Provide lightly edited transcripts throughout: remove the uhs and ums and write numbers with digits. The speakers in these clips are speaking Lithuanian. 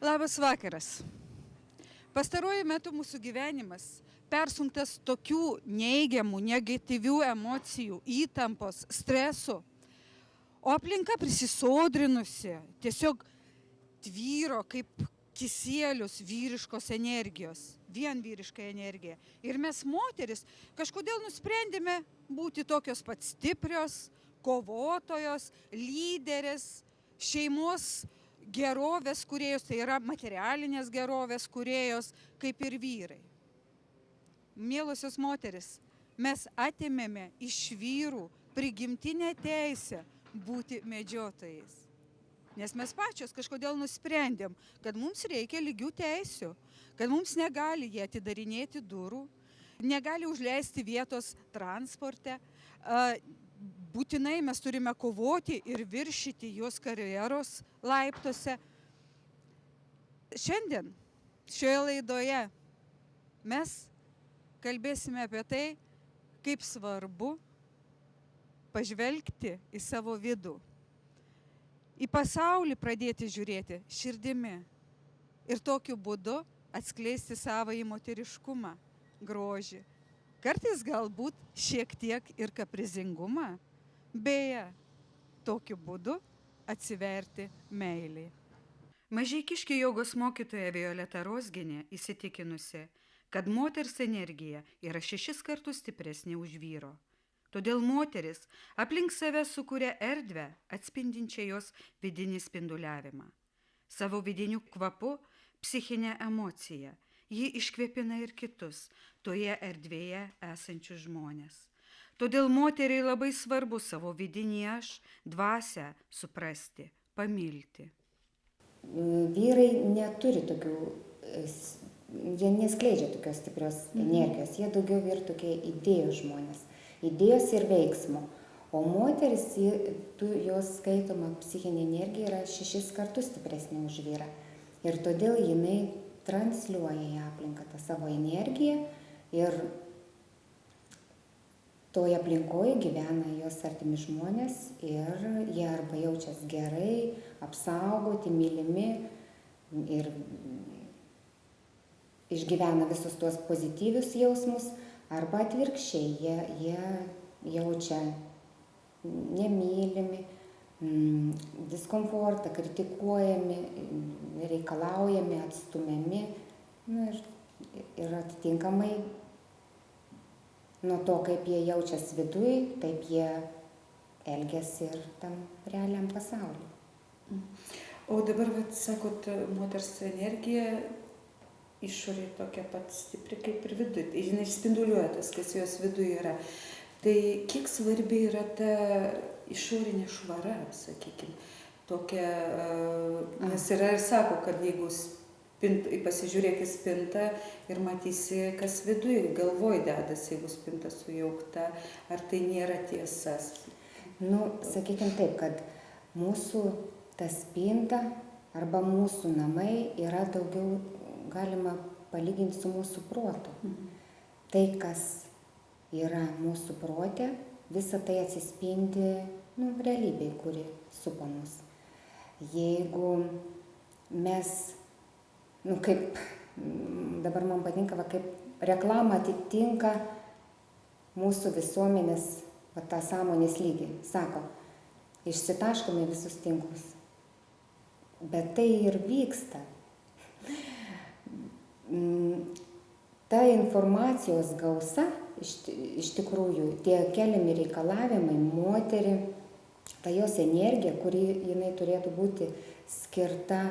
Labas vakaras. Pastaruoju metu mūsų gyvenimas persunktas tokių neigiamų, negatyvių emocijų, įtampos, streso, o aplinka prisisodrinusi, tiesiog tvyro kaip kisielius vyriškos energijos, vien vyriška energija. Ir mes moteris kažkodėl nusprendėme būti tokios pat stiprios, kovotojos, lyderės, šeimos gerovės kūrėjos, tai yra materialinės gerovės kūrėjos, kaip ir vyrai. Mielosios moteris, mes atėmėme iš vyrų prigimtinę teisę būti medžiotojais. Nes mes pačios kažkodėl nusprendėm, kad mums reikia lygių teisių, kad mums negali jie atidarinėti durų, negali užleisti vietos transporte, būtinai mes turime kovoti ir viršyti jos karjeros laiptuose. Šiandien šioje laidoje mes kalbėsime apie tai, kaip svarbu pažvelgti į savo vidų, į pasaulį pradėti žiūrėti širdimi ir tokiu būdu atskleisti savąjį moteriškumą, grožį, kartais galbūt šiek tiek ir kaprizingumą, beje, tokiu būdu atsiverti meiliai. Mažeikiškė jogos mokytoja Violeta Rozginė įsitikinusi, kad moters energija yra 6 kartus stipresnė už vyro. Todėl moteris aplink save sukuria erdvę atspindinčią jos vidinį spinduliavimą. Savo vidiniu kvapu, psichinę emociją, ji iškvėpina ir kitus, toje erdvėje esančius žmonės. Todėl moteriai labai svarbu savo vidinį aš, dvasią suprasti, pamilti. Vyrai neturi tokių, jie neskleidžia tokios stiprios energijos, jie daugiau ir tokie idėjų žmonės, idėjos ir veiksmo. O moteris, jos skaitoma psichinė energija yra 6 kartus stipresnė už vyrą. Ir todėl jinai transliuoja į aplinką tą savo energiją ir toje aplinkoje gyvena jos artimi žmonės ir jie arba jaučias gerai, apsaugoti, mylimi ir išgyvena visus tuos pozityvius jausmus, arba atvirkščiai, jie jaučia nemylimi, diskomfortą, kritikuojami, reikalaujami, atstumiami ir atitinkamai nuo to, kaip jie jaučiasi viduj, taip jie elgiasi ir tam realiam pasauliu. O dabar, sakot, moters energija išorė tokia pat stipri kaip ir viduj. Jinai spinduliuoja tas, kas jos viduj yra. Tai kiek svarbi yra ta išorinė švara, sakykime, tokia, nes yra ir sako, kad jeigu pasižiūrėk į spintą ir matysi, kas viduj, galvoj dedasi, jeigu spinta sujaukta, ar tai nėra tiesas? Sakykime taip, kad mūsų ta spinta arba mūsų namai yra daugiau galima palyginti su mūsų protu. Tai, kas yra mūsų prote, visa tai atsispindi realybėj, kuri supa mus. Jeigu mes kaip dabar man patinka, kaip reklama atitinka mūsų visuomenės tą sąmonės lygį. Sako, išsitaškome visus tinklus. Bet tai ir vyksta. Ta informacijos gausa, iš tikrųjų, tie keliami reikalavimai moterį, ta jos energija, kuri jinai turėtų būti skirta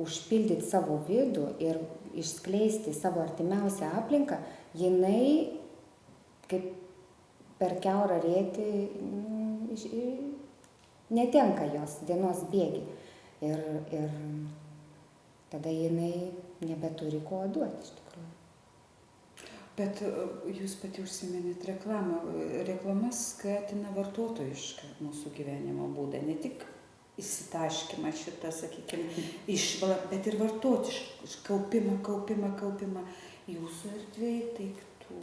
užpildyti savo vidų ir išskleisti savo artimiausią aplinką, jinai kaip per kiaurą rėtį netenka jos dienos bėgi. Ir tada jinai nebeturi ko duoti iš tikrųjų. Bet jūs pati užsiminėt reklamą. Reklama skatina vartotojišką mūsų gyvenimo būdą, ne tik įsitaškymą šitą, sakykime, išvalą, bet ir vartotišką kaupimą jūsų erdvėje daiktų.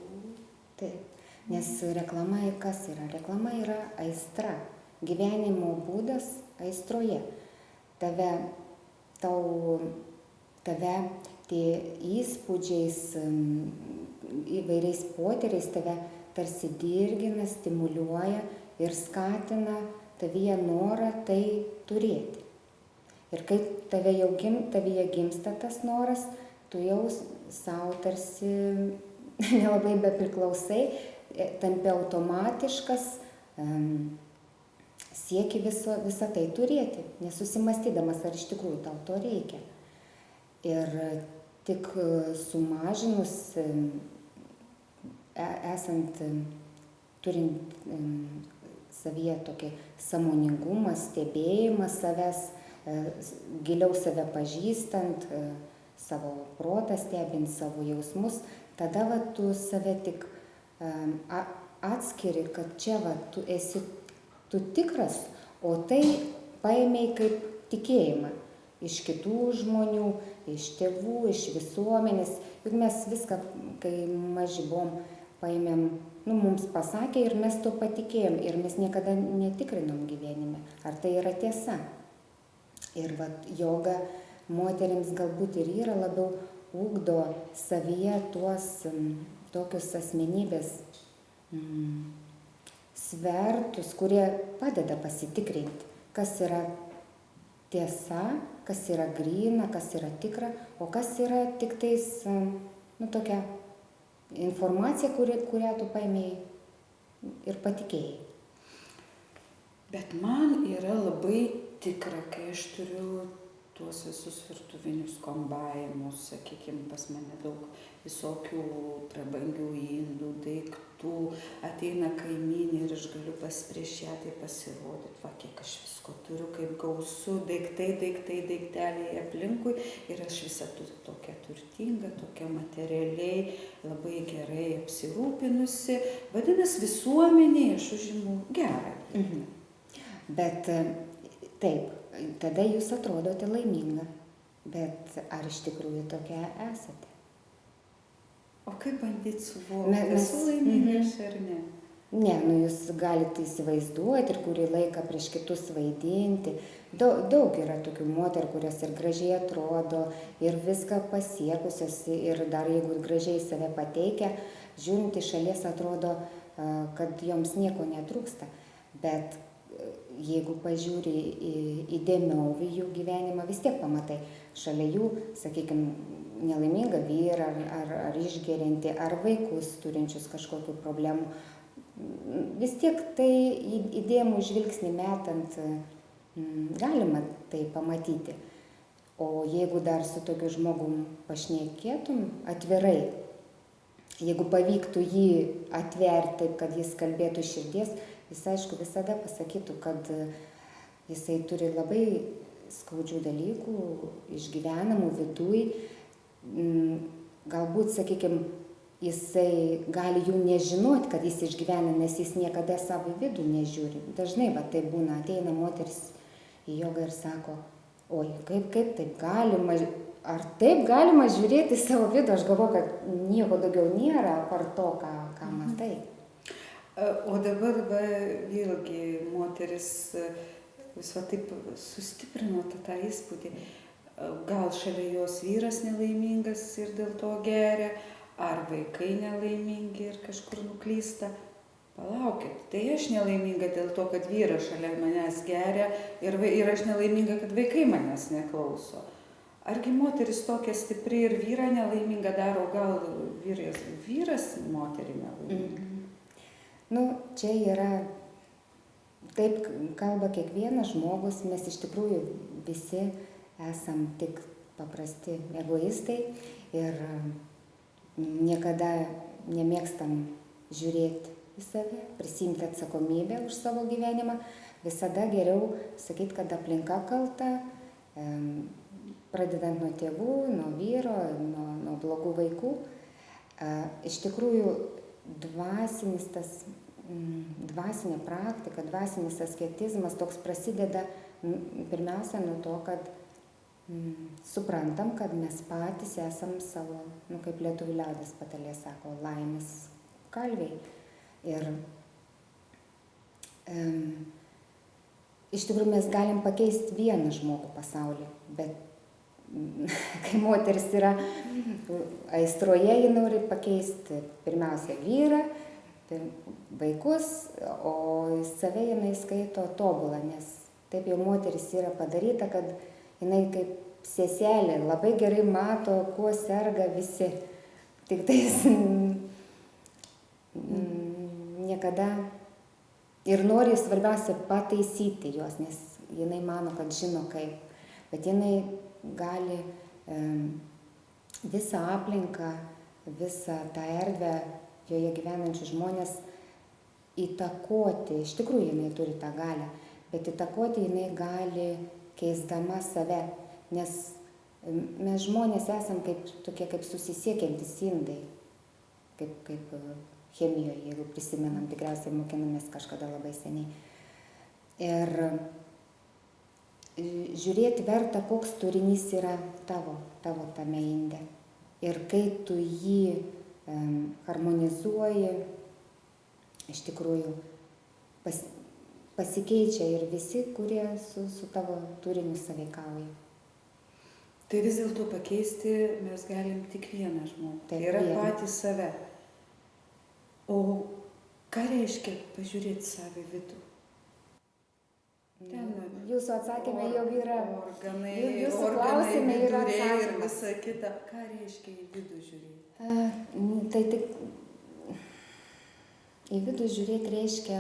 Taip, nes reklama kas yra? Reklama yra aistra, gyvenimo būdas aistroje. tave tie įspūdžiais, įvairiais potyriais tave tarsi dirgina, stimuliuoja ir skatina tavyje norą tai turėti. Ir kai tavyje gimsta tas noras, tu jau savo tarsi nelabai bepriklausai, tampi automatiškas, sieki visą tai turėti, nesusimastydamas, ar iš tikrųjų tau to reikia. Ir tik sumažinus, turint savyje tokį sąmoningumą, stebėjimą savęs, giliau save pažįstant, savo protą stebint, savo jausmus, tada tu save tik atskiri, kad čia tu esi tu tikras, o tai paėmei kaip tikėjimą iš kitų žmonių, iš tėvų, iš visuomenės. Juk mes viską, kai maži buvom, paėmėm, mums pasakė ir mes to patikėjom ir mes niekada netikrinom gyvenime, ar tai yra tiesa. Ir joga moterims galbūt ir yra labiau ugdo savyje tuos tokius asmenybės svertus, kurie padeda pasitikrinti, kas yra tiesa, kas yra gryna, kas yra tikra, o kas yra tik tais, tokia informacija, kurią tu paėmėjai ir patikėjai. Bet man yra labai tikra, kai aš turiu tuos visus virtuvinius kombainus, sakykime, pas mane daug visokių prabangių indų, daiktų, ateina kaimynė ir aš galiu prieš ją tai pasirodyti, kiek aš visko turiu, kaip gausu, daikteliai aplinkui ir aš visą tokia turtinga, tokia materialiai, labai gerai apsirūpinusi, vadinasi visuomenėje aš užimu gerą. Bet taip, tada jūs atrodote laiminga, bet ar iš tikrųjų tokia esate? O kaip bandyti suvokti, esu laimingas ar ne? Ne, jūs galite įsivaizduoti ir kurį laiką prieš kitus vaidinti. Daug yra tokių moterų, kurios ir gražiai atrodo, ir viską pasiekusios, ir dar jeigu gražiai save pateikia, žiūrint iš šalies atrodo, kad joms nieko netrūksta. Bet jeigu pažiūri įdėmiau į jų gyvenimą, vis tiek pamatai šalia jų, sakykime, nelaimingą vyrą, ar išgeriantį, ar vaikus turinčius kažkokių problemų. Vis tiek tai įdėmų žvilgsnį metant galima tai pamatyti. O jeigu dar su tokiu žmogum pašnekėtum atvirai, jeigu pavyktų jį atverti taip, kad jis kalbėtų iš širdies, jis aišku visada pasakytų, kad jisai turi labai skaudžių dalykų, išgyvenamų viduj. Galbūt, sakykime, jisai gali jų nežinoti, kad jis išgyvena, nes jis niekada savo vidų nežiūri. Dažnai tai būna, ateina moteris į jogą ir sako, oi, kaip taip galima, ar taip galima žiūrėti savo vidų, aš galvoju, kad nieko daugiau nėra apart to, ką matai. O dabar vėlgi moteris vis taip sustiprino tą įspūdį. Gal šalia jos vyras nelaimingas ir dėl to geria, ar vaikai nelaimingi ir kažkur nuklysta. Palaukit, tai aš nelaiminga dėl to, kad vyras šalia manęs geria ir aš nelaiminga, kad vaikai manęs neklauso. Argi moteris tokia stipri ir vyrą nelaiminga daro, gal vyras moterį nelaiminga? Čia yra, taip kalba kiekvienas žmogus, mes iš tikrųjų visi esam tik paprasti egoistai ir niekada nemėgstam žiūrėti į save, prisimti atsakomybę už savo gyvenimą. Visada geriau sakyti, kad aplinka kalta, pradedant nuo tėvų, nuo vyro, nuo blogų vaikų. Iš tikrųjų, dvasinė praktika, dvasinis asketizmas toks prasideda pirmiausia nuo to, kad suprantam, kad mes patys esam savo, kaip lietuvių liaudies patarlė sako, laimės kalviai. Ir iš tikrųjų mes galim pakeisti vieną žmogų pasaulyje, bet kai moteris yra aistroje, ji nori pakeisti pirmiausia vyrą, vaikus, o save jinai skaito tobulą, nes taip jau moteris yra padaryta, kad jinai kaip seselė labai gerai mato, kuo serga visi. Tik tais niekada ir nori svarbiausia pataisyti juos, nes jinai mano, kad žino kaip. Bet jinai gali visą aplinką, visą tą erdvę, joje gyvenančius žmonės įtakoti. Iš tikrųjų jinai turi tą galią, bet įtakoti jinai gali keisdama save, nes mes žmonės esam tokie kaip susisiekiantys indai, kaip chemijoje, jeigu prisimenam, tikriausiai mokinomės kažkada labai seniai. Ir žiūrėti verta, koks turinys yra tavo tame inde. Ir kai tu jį harmonizuoji, iš tikrųjų pasikeičia ir visi, kurie su tavo turiniu sąveikauja. Tai vis dėlto pakeisti mes galim tik vieną žmogų. Tai yra patys save. O ką reiškia pažiūrėti save vidų? Jūsų atsakymai jau yra. Organai, yra viduriai ir visa kita. Ką reiškia į vidų žiūrėti? Tai tik į vidų žiūrėti reiškia,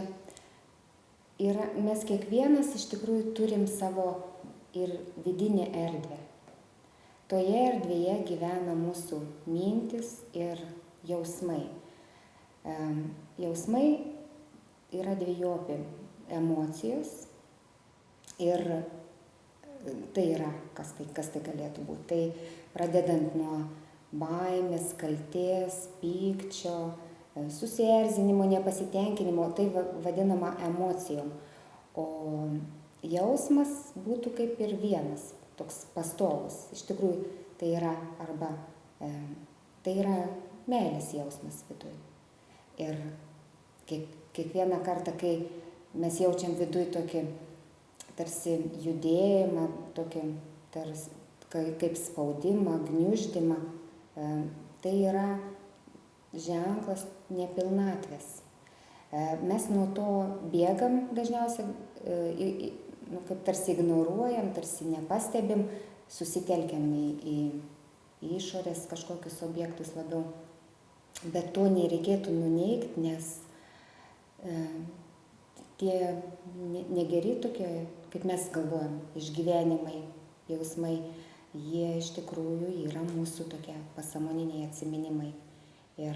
mes kiekvienas iš tikrųjų turim savo ir vidinę erdvę. Toje erdvėje gyvena mūsų mintis ir jausmai. Jausmai yra dvejopi emocijos ir tai yra, kas tai galėtų būti. Tai pradedant nuo baimės, kaltės, pykčio, susierzinimo, nepasitenkinimo, tai vadinama emocijom. O jausmas būtų kaip ir vienas, toks pastovus. Iš tikrųjų, tai yra tai yra meilės jausmas viduje. Ir kiekvieną kartą, kai mes jaučiam viduje tokį tarsi judėjimą, tokį kaip spaudimą, gniuždymą, tai yra ženklas nepilnatvės. Mes nuo to bėgam dažniausiai, kaip tarsi ignoruojam, tarsi nepastebim, susitelkiam į išorės kažkokius objektus labiau. Bet to nereikėtų nuneigti, nes tie negeri tokie, kaip mes galvojam, išgyvenimai, jausmai, jie iš tikrųjų yra mūsų tokie pasąmoniniai atsiminimai. Ir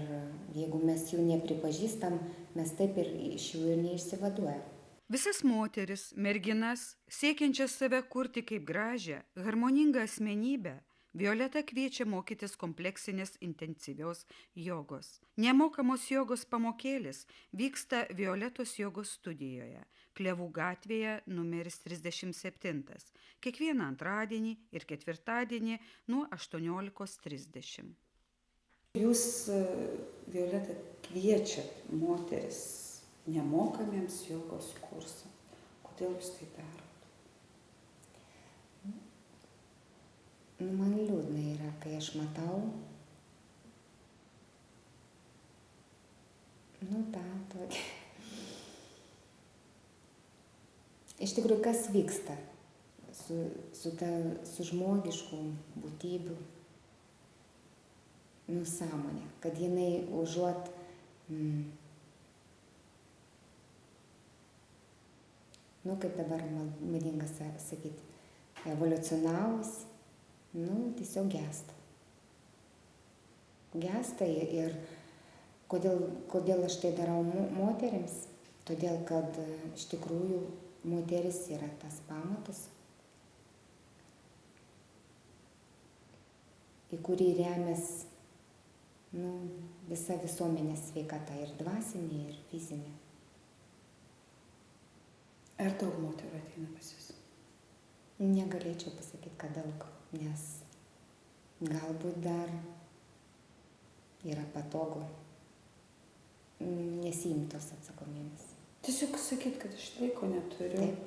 jeigu mes jų nepripažįstam, mes taip ir iš jų ir neišsivaduojam. Visas moteris, merginas, siekiančias save kurti kaip gražią, harmoningą asmenybę, Violeta kviečia mokytis kompleksinės intensyvios jogos. Nemokamos jogos pamokėlis vyksta Violetos jogos studijoje, Klevų gatvėje numeris 37, kiekvieną antradienį ir ketvirtadienį nuo 18:30. Jūs, Violeta, kviečiat moteris nemokamiems jogos kursams. Kodėl jūs tai darot? Man liūdna yra, kai aš matau, tokį. Iš tikrųjų, kas vyksta su žmogiškų būtybių sąmonė, kad jinai užuot kaip dabar madinga sakyti, evoliucionavus, tiesiog gęsta. Gęsta ir kodėl aš tai darau moterims? Todėl, kad iš tikrųjų moteris yra tas pamatas, į kurį remias visa visuomenės sveikata, ir dvasinė, ir fizinė. Ar daug moterų ateina pas jūs? Negalėčiau pasakyti, kad daug, nes galbūt dar yra patogu nesiimti tos atsakomybės. Tiesiog sakyt, kad aš laiko neturiu. Taip.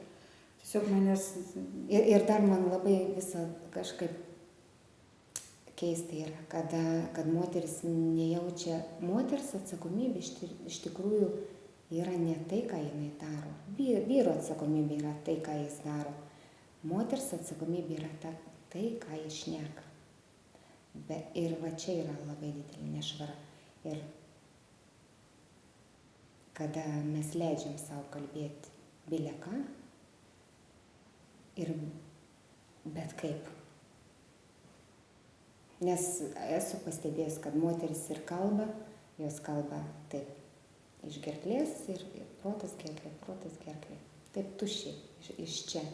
Tiesiog manęs... Ir dar man labai visą kažkaip keista yra, kad moteris nejaučia, moters atsakomybė iš tikrųjų yra ne tai, ką jinai daro. Vyro atsakomybė yra tai, ką jis daro. Moters atsakomybė yra tai, ką jis šneka. Ir va čia yra labai didelė nešvara. Ir kada mes leidžiam savo kalbėti bile ką ir bet kaip. Nes esu pastebėjęs, kad moteris ir kalba, jos kalba taip iš gerklės ir protas gerklė. Taip tuščiai iš čia.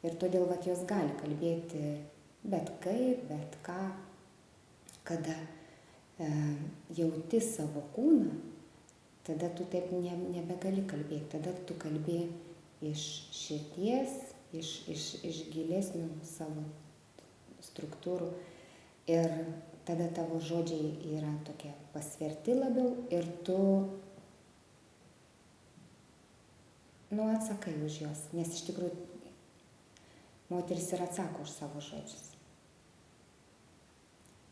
Ir todėl vat jos gali kalbėti bet kaip, bet ką. Kada jauti savo kūną, tada tu taip nebegali kalbėti. Tada tu kalbė iš širdies, iš gilesnių savo struktūrų. Ir tada tavo žodžiai yra tokie pasverti labiau ir tu atsakai už juos. Nes iš tikrųjų moteris ir atsako už savo žodžius.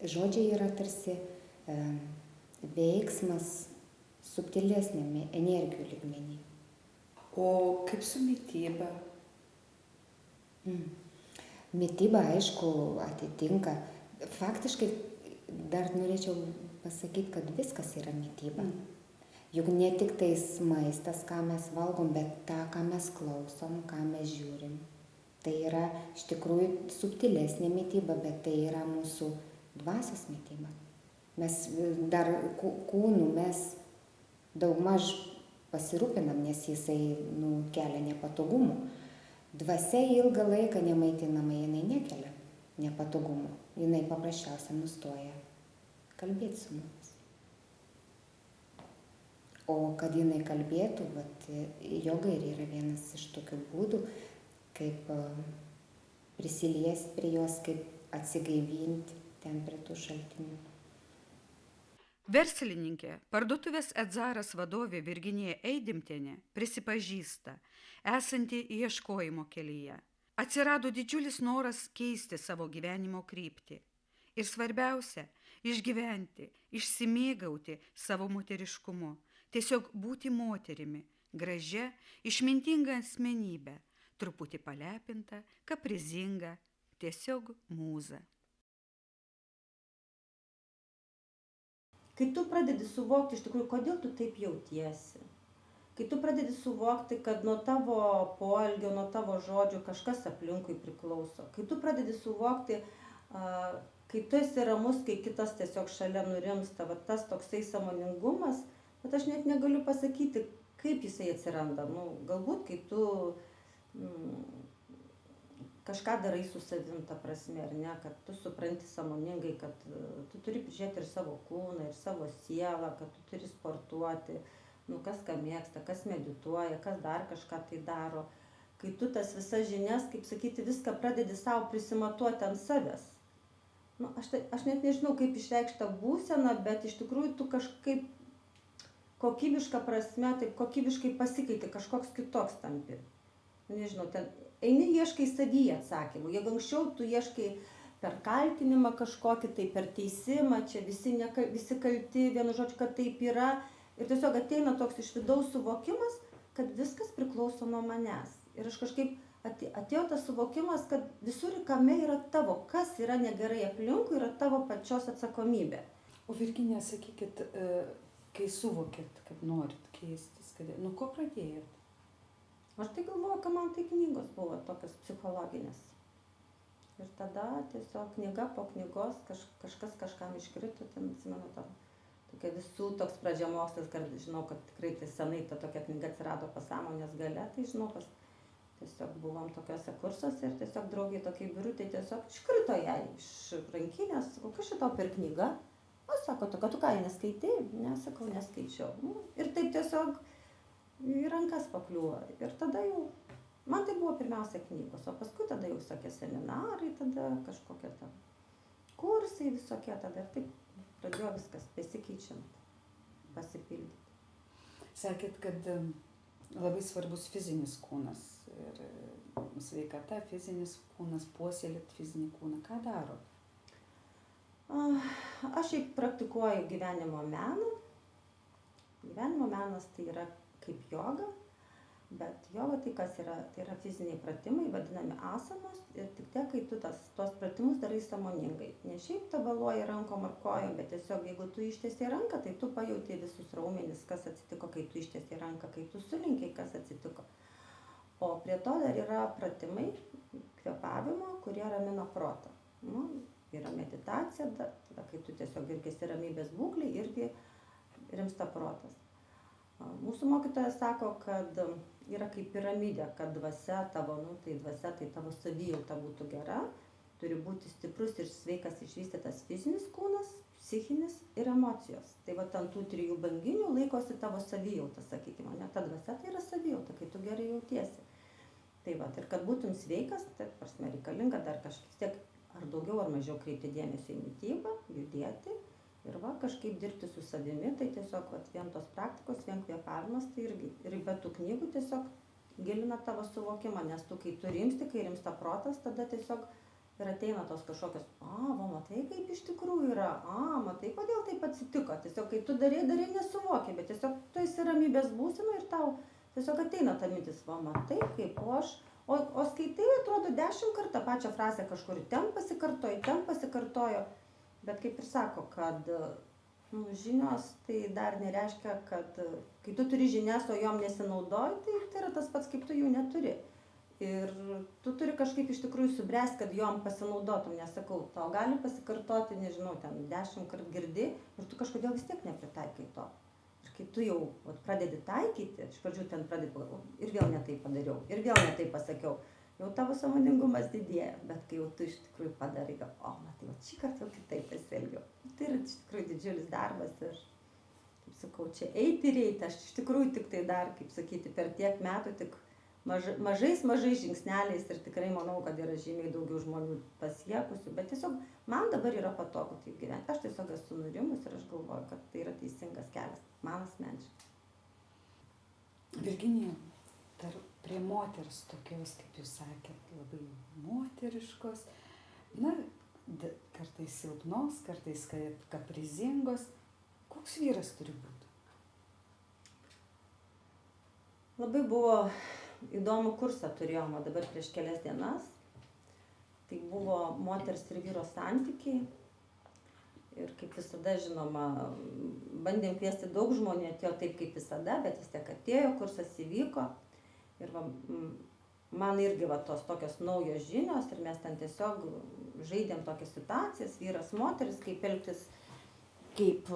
Žodžiai yra tarsi veiksmas subtilesnėme energijų lygmenį. O kaip su mityba? Mityba, aišku, atitinka. Faktiškai dar norėčiau pasakyti, kad viskas yra mityba. Juk ne tik tais maistas, ką mes valgom, bet tą, ką mes klausom, ką mes žiūrim. Tai yra iš tikrųjų subtilesnė mityba, bet tai yra mūsų dvasios mityba. Mes dar kūnų mes daugmaž pasirūpinam, nes jisai kelia nepatogumų. Dvasia ilgą laiką nemaitinama, jinai nekelia nepatogumų. Jinai paprasčiausiai nustoja kalbėti su mumis. O kad jinai kalbėtų, joga ir yra vienas iš tokių būdų, kaip prisiliesti prie jos, kaip atsigaivinti ten prie tų šaltinių. Verslininkė, parduotuvės Edzaras vadovė Virginija Eidimtienė prisipažįsta, esanti ieškojimo kelyje. Atsirado didžiulis noras keisti savo gyvenimo kryptį. Ir svarbiausia, išgyventi, išsimėgauti savo moteriškumu, tiesiog būti moterimi, gražia, išmintinga asmenybė, truputį palepinta, kaprizinga, tiesiog mūza. Kai tu pradedi suvokti iš tikrųjų, kodėl tu taip jautiesi, kai tu pradedi suvokti, kad nuo tavo poelgio, nuo tavo žodžių kažkas aplinkui priklauso, kai tu pradedi suvokti, kai tu esi ramus, kai kitas tiesiog šalia nurimsta, tas toksai sąmoningumas, bet aš net negaliu pasakyti, kaip jisai atsiranda. Galbūt, kai tu kažką darai su savim, ta prasme, ar ne, kad tu supranti sąmoningai, kad tu turi prižiūrėti ir savo kūną, ir savo sielą, kad tu turi sportuoti, kas ką mėgsta, kas medituoja, kas dar kažką tai daro. Kai tu tas visas žinias, kaip sakyti, viską pradedi savo prisimatuoti ant savęs. Aš net nežinau, kaip išreikšti tą būseną, bet iš tikrųjų tu kažkaip kokybišką prasme, taip kokybiškai pasikeiti, kažkoks kitoks tampi. Nežinau, ten eini ieškai savyje atsakymų. Jeigu anksčiau tu ieškai per kaltinimą kažkokį, tai per teisimą, čia visi kalti, vienu žodžiu, kad taip yra. Ir tiesiog ateina toks iš vidaus suvokimas, kad viskas priklauso nuo manęs. Ir aš kažkaip atėjo tas suvokimas, kad visur kame yra tavo, kas yra negerai aplinkui, yra tavo pačios atsakomybė. O Virginija, sakykit, kai suvokėt, kad norit keistis, nuo ko pradėjot? Aš tai galvoju, kad man tai knygos buvo tokios psichologinės. Ir tada tiesiog knyga po knygos, kažkas kažkam iškrito, ten atsimenu, tokia visų toks pradžiamokslis, kad žinau, kad tikrai tai senai ta tokia knyga atsirado Pasąmonės galia, tai žinau, tiesiog buvom tokiuose kursuose ir tiesiog draugiai tokiai birutė tiesiog iškrito jai iš rankinės, sakau, kas šitau per knygą? O sako, tu ką neskaitei? Ne, sakau, neskaičiau. Ir taip tiesiog į rankas pakliuvo. Ir tada jau, man tai buvo pirmiausia knygos, o paskui tada jau visokie seminarai, tada kažkokie tam kursai visokie, tada ir taip pradėjo viskas besikeičiant, pasipildyti. Sakėt, kad labai svarbus fizinis kūnas ir sveikata, fizinis kūnas, puoselėt fizinį kūną? Ką daro? Aš šiaip praktikuoju gyvenimo meną. Gyvenimo menas tai yra kaip joga, bet joga tai kas yra? Tai yra fiziniai pratimai, vadinami asanos, ir tik tiek, kai tu tuos pratimus darai sąmoningai. Ne šiaip tabaluoji rankom ar kojom, bet tiesiog jeigu tu ištiesi ranką, tai tu pajauti visus raumenis, kas atsitiko, kai tu ištiesi ranką, kai tu sulinkiai, kas atsitiko. O prie to dar yra pratimai kvėpavimo, kurie ramina protą. Yra meditacija, tada kai tu tiesiog irgi esi ramybės būklėj, irgi rimsta protas. Mūsų mokytojas sako, kad yra kaip piramidė, kad dvasia tavo, tai dvasia, tai tavo savijauta būtų gera, turi būti stiprus ir sveikas išvystytas fizinis kūnas, psichinis ir emocijos. Tai va ant tų 3 banginių laikosi tavo savijauta, sakykime, ne ta dvasia, tai yra savijauta, kai tu gerai jautiesi. Tai va, ir kad būtum sveikas, tai prasme reikalinga dar kažkiek tiek ar daugiau ar mažiau kreipti dėmesį į mitybą, judėti ir va kažkaip dirbti su savimi, tai tiesiog vien tos praktikos, vien kvėpavimas, tai irgi ir be tų knygų tiesiog gilina tavo suvokimą, nes tu kai tu rimsti, kai rimsta protas, tada tiesiog ir ateina tos kažkokios, va matai kaip iš tikrųjų yra, matai kodėl taip atsitiko, tiesiog kai tu darai nesuvoki, bet tiesiog tu esi ramybės būsena ir tau tiesiog ateina ta mintis, va matai kaip o skaitai, atrodo, 10 kartų tą pačią frazę kažkur ten pasikartojo, bet kaip ir sako, kad žinios tai dar nereiškia, kad kai tu turi žinias, o jom nesinaudoji, tai yra tas pats, kaip tu jų neturi. Ir tu turi kažkaip iš tikrųjų subręsti, kad jom pasinaudotum, nesakau, tau gali pasikartoti, nežinau, ten 10 kartų girdi ir tu kažkodėl vis tiek nepritaikai to. Ir kai tu jau pradedi taikyti, iš pradžių ten pradedi ir vėl ne taip padariau, ir vėl ne taip pasakiau, jau tavo sąmoningumas didėja, bet kai jau tu iš tikrųjų padarai, matai, šį kartą jau kitaip pasielgiau. Tai yra iš tikrųjų didžiulis darbas ir, kaip sakau, čia eiti ir eiti, aš iš tikrųjų tik tai dar, kaip sakyti, per tiek metų tik mažais žingsneliais ir tikrai manau, kad yra žymiai daugiau žmonių pasiekusių, bet tiesiog man dabar yra patogu taip gyventi. Aš tiesiog esu nurimus ir aš galvoju, kad tai yra teisingas kelias, man asmeniškai. Virginija, dar prie moters tokios, kaip jūs sakėt, labai moteriškos, kartais silpnos, kartais kaprizingos. Koks vyras turi būti? Labai buvo įdomų kursą turėjom, dabar prieš kelias dienas. Tai buvo moters ir vyro santykiai. Ir kaip visada, žinoma, bandėm kviesti daug žmonių, atėjo taip kaip visada, bet vis tiek atėjo, kursas įvyko. Ir man irgi tos tokios naujos žinios ir mes ten tiesiog žaidėm tokias situacijas, vyras, moteris, kaip elgtis, kaip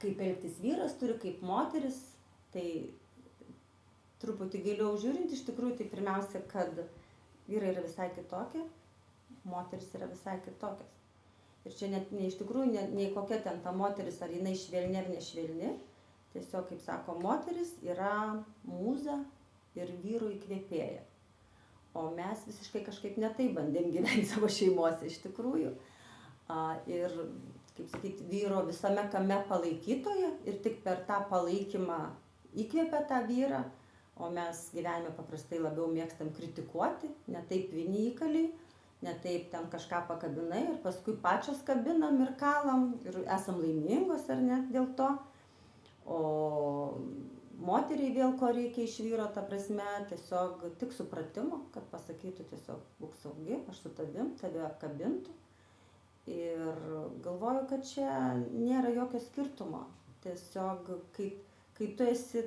elgtis vyras turi, kaip moteris. Tai truputį giliau žiūrint, iš tikrųjų, tai pirmiausia, kad vyrai yra visai kitokie, moteris yra visai kitokios. Ir čia net iš tikrųjų, nei kokia ten ta moteris, ar jinai švelni ar nešvelni. Tiesiog, kaip sako, moteris yra mūza ir vyrų įkvėpėja. O mes visiškai kažkaip ne taip bandėm gyventi savo šeimose, iš tikrųjų. Ir, kaip sakyti, vyro visame kame palaikytoja ir tik per tą palaikymą įkvėpia tą vyrą. O mes gyvenime paprastai labiau mėgstam kritikuoti, ne taip vieni įkaliai, ne taip ten kažką pakabinai ir paskui pačios kabinam ir kalam ir esam laimingos ar ne dėl to. O moteriai vėl ko reikia iš vyro, ta prasme, tiesiog tik supratimo, kad pasakytų tiesiog būk saugi, aš su tavim, tave apkabintų. Ir galvoju, kad čia nėra jokio skirtumo. Tiesiog, kai tu esi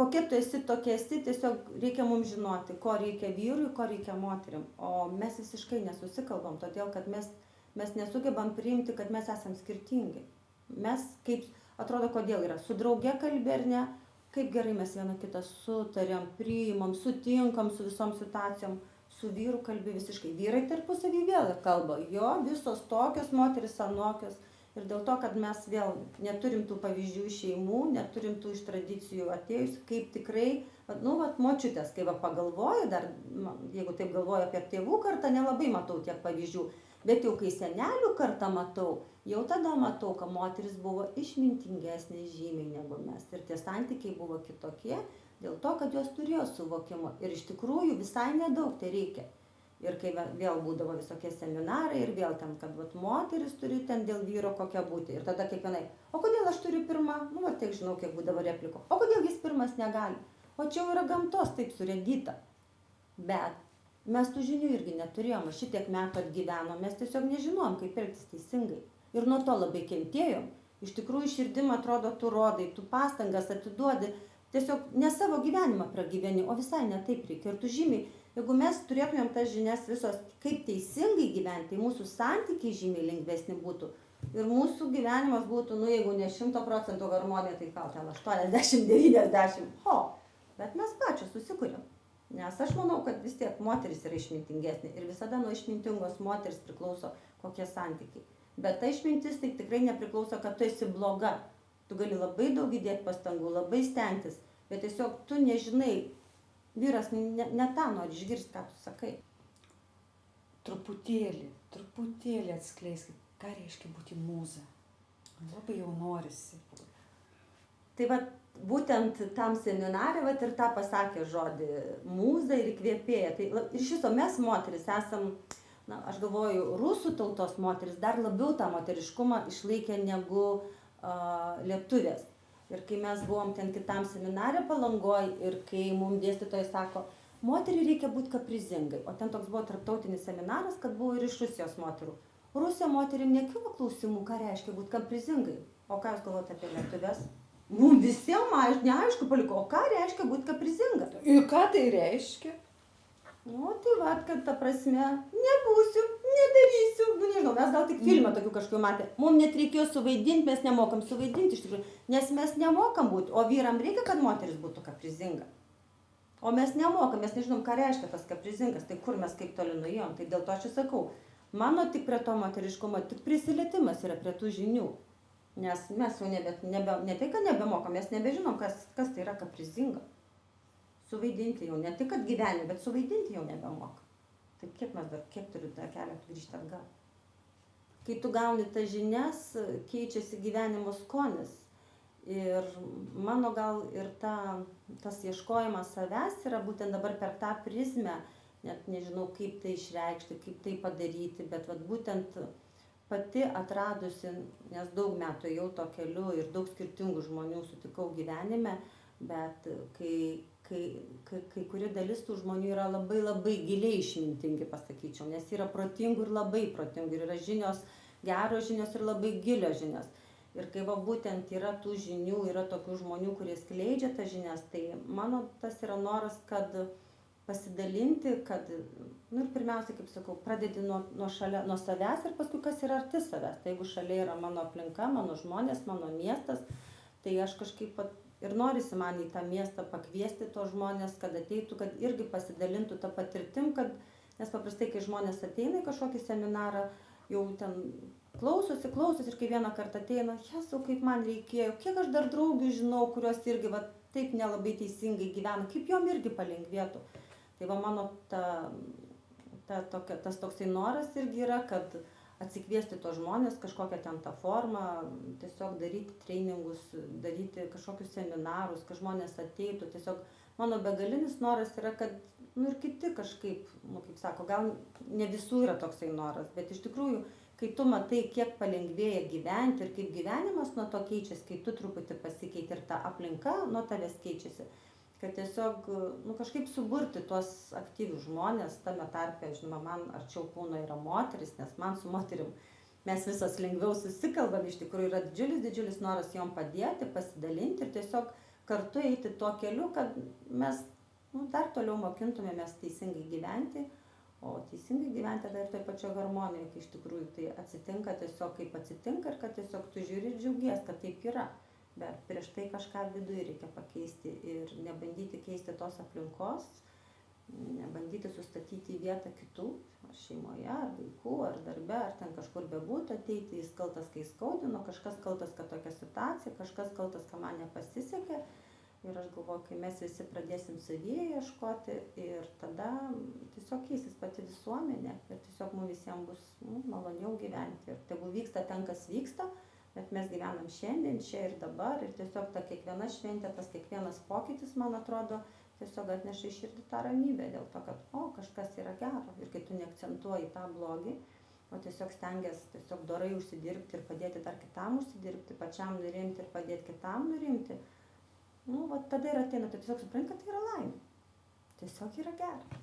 kokia tu esi, tokia esi, tiesiog reikia mums žinoti, ko reikia vyrui, ko reikia moterim. O mes visiškai nesusikalbam, todėl kad mes nesugebam priimti, kad mes esam skirtingi. Mes, kaip atrodo, kodėl yra, su drauge kalbė ar ne, kaip gerai mes vieną kitą sutariam, priimam, sutinkam su visom situacijom, su vyru kalbė visiškai. Vyrai tarpusavy vėl kalba, jo, visos tokios, moteris anokios. Ir dėl to, kad mes vėl neturim tų pavyzdžių iš šeimų, neturim tų iš tradicijų atėjus, kaip tikrai, močiutės, kai pagalvoju, dar, jeigu taip galvoju apie tėvų kartą, nelabai matau tiek pavyzdžių, bet jau kai senelių kartą matau, jau tada matau, kad moteris buvo išmintingesnė žymiai negu mes. Ir tie santykiai buvo kitokie, Dėl to, kad jos turėjo suvokimo ir iš tikrųjų visai nedaug tai reikia. Ir kai vėl būdavo visokie seminarai ir vėl ten, kad vat, moteris turi ten dėl vyro kokia būti. Ir tada kiekvienai, o kodėl aš turiu pirmą, nu, va, tiek žinau, kiek būdavo repliko, o kodėl jis pirmas negali. O čia jau yra gamtos taip surėdyta. Bet mes tų žinių irgi neturėjom, šitiek metų atgyvenom, mes tiesiog nežinojom, kaip elgtis teisingai. Ir nuo to labai kentėjom. Iš tikrųjų širdim atrodo, tu rodai, tu pastangas atiduodi, tiesiog ne savo gyvenimą pragyveni, o visai ne taip reikia. Ir tu žymiai, jeigu mes turėtumėm tas žinias visos, kaip teisingai gyventi, tai mūsų santykiai žymiai lengvesni būtų. Ir mūsų gyvenimas būtų, nu jeigu ne 100% harmonija, tai gal ten 80-90. Bet mes pačios susikūrėm. Nes aš manau, kad vis tiek moteris yra išmintingesnė ir visada nuo išmintingos moteris priklauso kokie santykiai. Bet ta išmintis tai tikrai nepriklauso, kad tu esi bloga. Tu gali labai daug įdėti pastangų, labai stengtis, bet tiesiog tu nežinai, vyras ne tą nori išgirsti, ką tu sakai. Truputėlį atskleiskit, ką reiškia būti mūza. Labai jau norisi. Tai va, būtent tam seminare vat, ir tą pasakė žodį mūza ir įkvėpėja. Tai ir iš viso mes moteris esam, na, aš galvoju, rusų tautos moteris dar labiau tą moteriškumą išlaikė negu lietuvės. Ir kai mes buvom ten kitam seminare Palangoj ir kai mums dėstytojai sako, moteriai reikia būti kaprizingai. O ten toks buvo tarptautinis seminaras, kad buvo ir iš Rusijos moterų. Rusija moterim nekilo klausimų, ką reiškia būti kaprizingai. O ką jūs galvojate apie lietuvės? Mums visiems neaišku paliko, o ką reiškia būti kaprizinga. Ir ką tai reiškia? Nu, tai va, kad ta prasme, nebūsiu, nedarysiu. Nu, nežinau, mes gal tik filmą tokių kažkokių matė. Mums net reikėjo suvaidinti, mes nemokam suvaidinti iš tikrųjų. Nes mes nemokam būti, o vyram reikia, kad moteris būtų kaprizinga. O mes nemokam, mes nežinom, ką reiškia tas kaprizingas. Tai kur mes kaip toli nuėjom. Tai dėl to aš sakau, mano tik prie to moteriškumo, tik prisilietimas yra prie tų žinių. Nes mes jau ne tai, kad nebemokam, mes nebežinom, kas tai yra kaprizinga. Suvaidinti jau, ne tik, kad gyvenime, bet suvaidinti jau nebemokam. Tai kiek turiu tą kelią grįžti atgal. Kai tu gauni tas žinias, keičiasi gyvenimo skonis. Ir mano gal ir tas ieškojimas savęs yra būtent dabar per tą prizmę, net nežinau, kaip tai išreikšti, kaip tai padaryti, bet vat būtent pati atradusi, nes daug metų jau to keliu ir daug skirtingų žmonių sutikau gyvenime, bet kai kuri dalis tų žmonių yra labai labai giliai išmintingi, pasakyčiau, nes yra protingų ir labai protingų, ir yra žinios, geros žinios ir labai gilios žinios. Ir kai va būtent yra tų žinių, yra tokių žmonių, kurie skleidžia tas žinias, tai mano tas yra noras, kad pasidalinti, kad, nu ir pirmiausia, kaip sakau, pradedi nuo savęs ir paskui kas yra arti savęs. Tai jeigu šalia yra mano aplinka, mano žmonės, mano miestas, tai aš kažkaip ir norisi man į tą miestą pakviesti tos žmonės, kad ateitų, kad irgi pasidalintų tą patirtim, nes paprastai, kai žmonės ateina į kažkokį seminarą, jau ten klausosi ir kai vieną kartą ateina, Jesu, kaip man reikėjo, kiek aš dar draugių žinau, kurios irgi va, taip nelabai teisingai gyvena, kaip jom irgi palengvėtų. Tai va mano tas toksai noras irgi yra, kad atsikviesti tos žmonės kažkokią ten tą formą, tiesiog daryti treningus, daryti kažkokius seminarus, kad žmonės ateitų. Tiesiog mano begalinis noras yra, kad ir kiti kažkaip, kaip sako, gal ne visų yra toksai noras, bet iš tikrųjų, kai tu matai, kiek palengvėja gyventi ir kaip gyvenimas nuo to keičiasi, kai tu truputį pasikeiti ir ta aplinka nuo tavęs keičiasi, kad tiesiog kažkaip suburti tuos aktyvius žmonės, tame tarpe, žinoma, man arčiau kūno yra moteris, nes man su moterim mes visos lengviau susikalbam, iš tikrųjų yra didžiulis noras jom padėti, pasidalinti ir tiesiog kartu eiti tuo keliu, kad mes dar toliau mokintumėmės teisingai gyventi, o teisingai gyventi dar ir toj pačioj harmonijoje, kai iš tikrųjų tai atsitinka tiesiog kaip atsitinka ir kad tiesiog tu žiūri ir džiaugies, kad taip yra. Bet prieš tai kažką viduje reikia pakeisti ir nebandyti keisti tos aplinkos, nebandyti sustatyti į vietą kitų, ar šeimoje, ar vaikų, ar darbe, ar ten kažkur bebūtų ateiti, jis kaltas, kai skaudino, kažkas kaltas, kad tokia situacija, kažkas kaltas, kad man nepasisekė. Ir aš galvoju, kai mes visi pradėsim savyje ieškoti ir tada tiesiog keisis pati visuomenė ir tiesiog mums visiems bus maloniau gyventi. Ir tegu vyksta ten, kas vyksta, bet mes gyvenam šiandien, čia ir dabar, ir tiesiog ta kiekviena šventė, tas kiekvienas pokytis, man atrodo, tiesiog atneša į širdį tą ramybę dėl to, kad, kažkas yra gero. Ir kai tu neakcentuoji tą blogį, o tiesiog stengiasi tiesiog dorai užsidirbti ir padėti dar kitam užsidirbti, pačiam nurimti ir padėti kitam nurimti, tada ir ateina, tu tiesiog supranti, kad tai yra laimė. Tiesiog yra gera.